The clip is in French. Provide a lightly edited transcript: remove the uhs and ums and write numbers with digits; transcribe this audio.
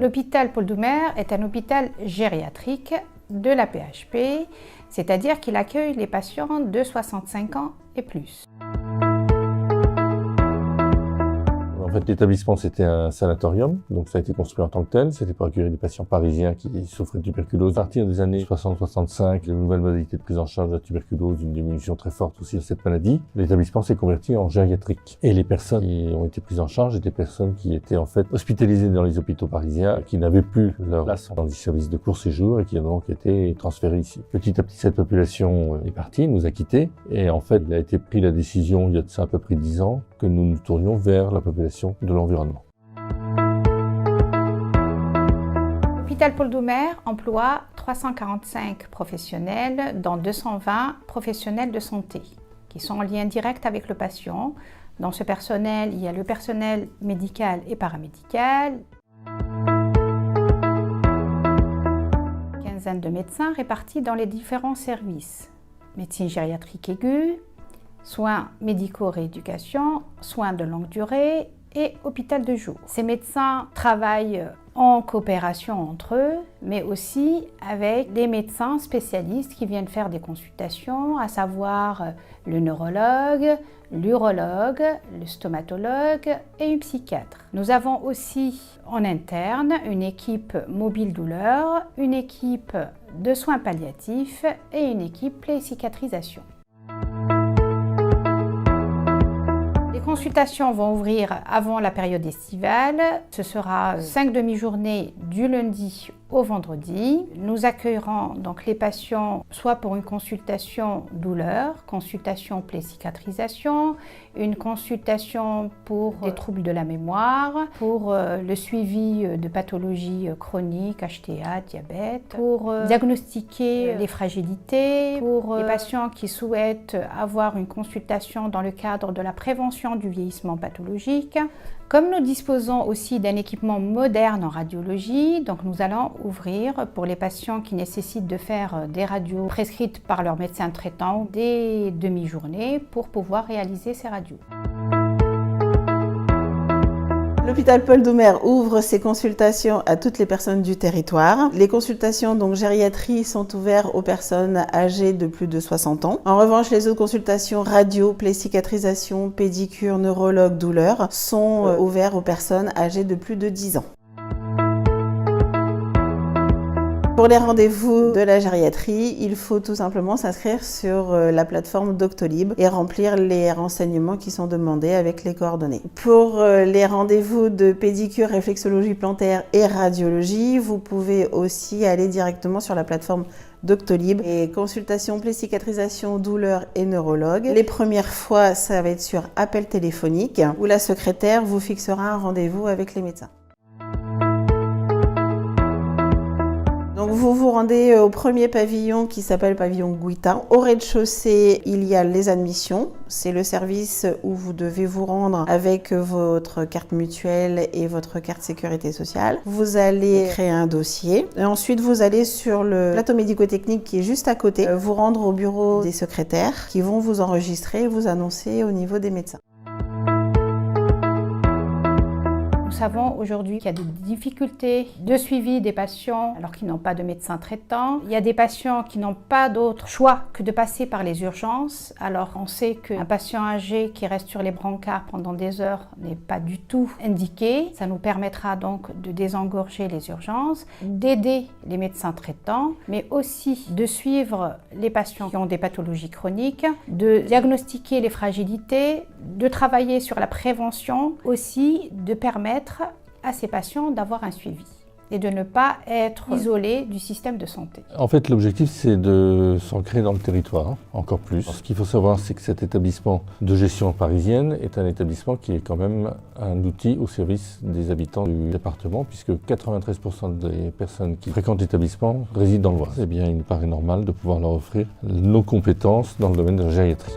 L'hôpital Paul Doumer est un hôpital gériatrique de la PHP, c'est-à-dire qu'il accueille les patients de 65 ans et plus. En fait, l'établissement, c'était un sanatorium, donc ça a été construit en tant que tel. C'était pour accueillir des patients parisiens qui souffraient de tuberculose. À partir des années 60-65, les nouvelles modalités de prise en charge de la tuberculose, une diminution très forte aussi de cette maladie, l'établissement s'est converti en gériatrique. Et les personnes qui ont été prises en charge étaient des personnes qui étaient en fait hospitalisées dans les hôpitaux parisiens, qui n'avaient plus leur place dans les services de court séjour et qui ont donc été transférées ici. Petit à petit, cette population est partie, nous a quittés. Et en fait, il a été pris la décision, il y a de ça à peu près 10 ans, que nous nous tournions vers la population de l'environnement. L'hôpital Paul Doumer emploie 345 professionnels, dont 220 professionnels de santé, qui sont en lien direct avec le patient. Dans ce personnel, il y a le personnel médical et paramédical. Une quinzaine de médecins répartis dans les différents services. Médecine gériatrique aiguë, soins médico-rééducation, soins de longue durée et hôpital de jour. Ces médecins travaillent en coopération entre eux, mais aussi avec des médecins spécialistes qui viennent faire des consultations, à savoir le neurologue, l'urologue, le stomatologue et une psychiatre. Nous avons aussi en interne une équipe mobile douleur, une équipe de soins palliatifs et une équipe plé-cicatrisation. Les consultations vont ouvrir avant la période estivale. Ce sera 5 demi-journées du lundi au vendredi. Nous accueillerons donc les patients soit pour une consultation douleur, consultation plé-cicatrisation, une consultation pour des troubles de la mémoire, pour le suivi de pathologies chroniques, HTA, diabète, pour diagnostiquer les fragilités, pour les patients qui souhaitent avoir une consultation dans le cadre de la prévention du vieillissement pathologique. Comme nous disposons aussi d'un équipement moderne en radiologie, donc nous allons ouvrir pour les patients qui nécessitent de faire des radios prescrites par leur médecin traitant des demi-journées pour pouvoir réaliser ces radios. L'hôpital Paul Doumer ouvre ses consultations à toutes les personnes du territoire. Les consultations donc gériatrie sont ouvertes aux personnes âgées de plus de 60 ans. En revanche, les autres consultations radio, plé-cicatrisation, pédicure, neurologue, douleur sont ouvertes aux personnes âgées de plus de 10 ans. Pour les rendez-vous de la gériatrie, il faut tout simplement s'inscrire sur la plateforme Doctolib et remplir les renseignements qui sont demandés avec les coordonnées. Pour les rendez-vous de pédicure, réflexologie plantaire et radiologie, vous pouvez aussi aller directement sur la plateforme Doctolib et consultation, plé-cicatrisation, douleur et neurologue. Les premières fois, ça va être sur appel téléphonique où la secrétaire vous fixera un rendez-vous avec les médecins. Donc vous vous rendez au premier pavillon qui s'appelle pavillon Guita. Au rez-de-chaussée, il y a les admissions. C'est le service où vous devez vous rendre avec votre carte mutuelle et votre carte sécurité sociale. Vous allez créer un dossier. Et ensuite, vous allez sur le plateau médico-technique qui est juste à côté, vous rendre au bureau des secrétaires qui vont vous enregistrer et vous annoncer au niveau des médecins. Nous savons aujourd'hui qu'il y a des difficultés de suivi des patients alors qu'ils n'ont pas de médecin traitant. Il y a des patients qui n'ont pas d'autre choix que de passer par les urgences. Alors on sait qu'un patient âgé qui reste sur les brancards pendant des heures n'est pas du tout indiqué. Ça nous permettra donc de désengorger les urgences, d'aider les médecins traitants, mais aussi de suivre les patients qui ont des pathologies chroniques, de diagnostiquer les fragilités, de travailler sur la prévention, aussi de permettre à ces patients d'avoir un suivi et de ne pas être isolés du système de santé. En fait, l'objectif, c'est de s'ancrer dans le territoire, encore plus. Ce qu'il faut savoir, c'est que cet établissement de gestion parisienne est un établissement qui est quand même un outil au service des habitants du département, puisque 93% des personnes qui fréquentent l'établissement résident dans le Var. C'est bien, il me paraît normal de pouvoir leur offrir nos compétences dans le domaine de la gériatrie.